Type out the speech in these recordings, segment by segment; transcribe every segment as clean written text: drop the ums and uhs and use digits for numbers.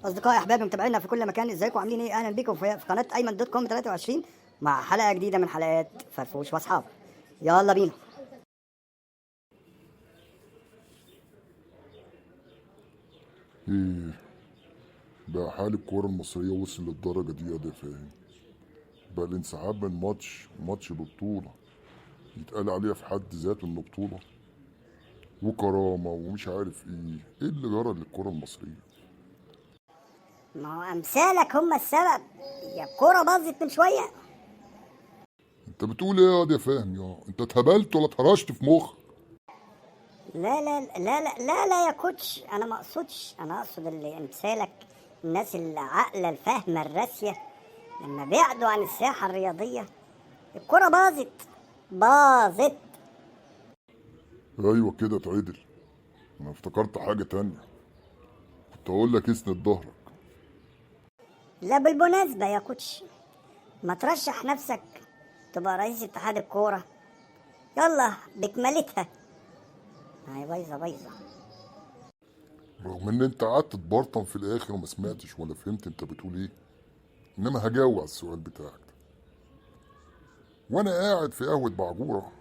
اصدقائي احبابي متابعينا في كل مكان، ازيكم عاملين ايه؟ اهلا بكم في قناه ايمن دوت كوم 23 مع حلقه جديده من حلقات فرفوش واصحاب. يلا بينا. ايه بقى حال الكورة المصرية وصل للدرجة دي يا فاهم؟ بقى الانسحاب من ماتش ببطولة يتقال عليها في حد ذاته انه بطولة وكرامة ومش عارف ايه اللي جرى للكورة المصرية؟ ما هو امثالك هم السبب، يا الكوره باظت من شويه. انت بتقول ايه يا فاهم؟ انت اتهبلت ولا اتهرشت في مخك؟ لا لا لا لا لا لا يا كوتش، انا ما اقصدش، انا اقصد اللي امثالك، الناس العاقله الفاهمه الراسيه لما بعدوا عن الساحه الرياضيه الكوره باظت. ايوه كده اتعدل. انا افتكرت حاجة تانية، كنت اقول لك اسند ظهرك. لا بالمناسبه يا كوتش، ما ترشح نفسك تبقى رئيس اتحاد الكوره، يلا بكملتها. هاي بايظه. رغم ان انت قعدت تبرطم في الاخر وما سمعتش ولا فهمت انت بتقول ايه، انما هجاوب على السؤال بتاعك ده. وانا قاعد في قهوة بعجورة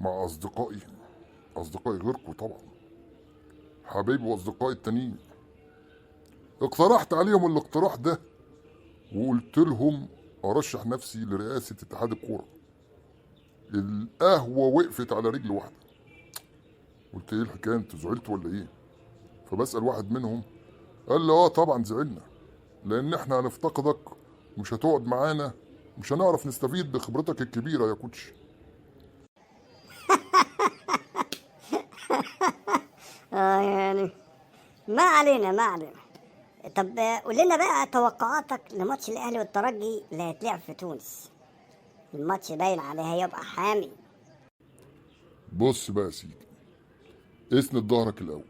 مع اصدقائي غيركم طبعا، حبايبي واصدقائي التانيين، اقترحت عليهم الاقتراح ده وقلت لهم ارشح نفسي لرئاسة اتحاد الكورة. القهوة وقفت على رجل واحدة. قلت ايه الحكاية، انتوا زعلتوا ولا ايه؟ فبسأل واحد منهم، قال لي اه طبعا زعلنا، لان احنا هنفتقدك ومش هتقعد معانا، مش هنعرف نستفيد بخبرتك الكبيرة يا كوتش. يعني ما علينا. طب قول لنا بقى توقعاتك لماتش الاهلي والترجي اللي هيتلعب في تونس. الماتش باين عليه هيبقى حامي. بص بقى يا سيدي، اسند ظهرك الاول.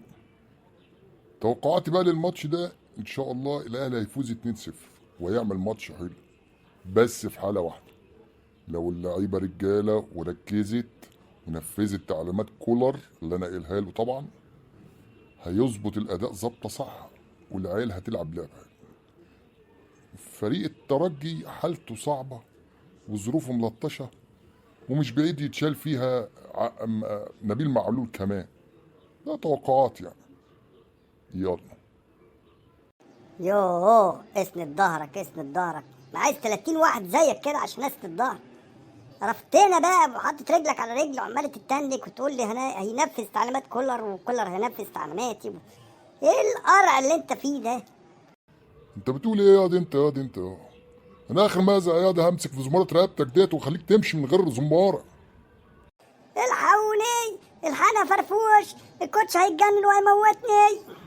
توقعاتي بقى للماتش ده، ان شاء الله الاهلي هيفوز 2-0 ويعمل ماتش حلو، بس في حالة واحدة، لو اللعيبة رجالة وركزت ونفذت تعليمات كولر اللي انا قايلها له طبعا، هيظبط الاداء ظبطة صح والعيال هتلعب لعبة. فريق الترجي حالته صعبة وظروفه ملطشة، ومش بعيد يتشال فيها نبيل معلول كمان. ده توقعات يعني. يلا. يوه اسند ظهرك، ما عايز 30 واحد زيك كده عشان اسند ظهرك. عرفتنا بقى وحطت رجلك على رجل وعماله تتنك وتقول لي هينفذ تعليمات كولر وكولر هينفذ تعليماتي. ايه القرع اللي انت فيه ده؟ انت بتقول ايه ياض انت انا اخر ماذا ياض همسك في زمارة رقبتك ديت وخليك تمشي من غير زمارة. الحقوني، الحقنا فرفوش، الكوتش هيتجنن وهيموتني.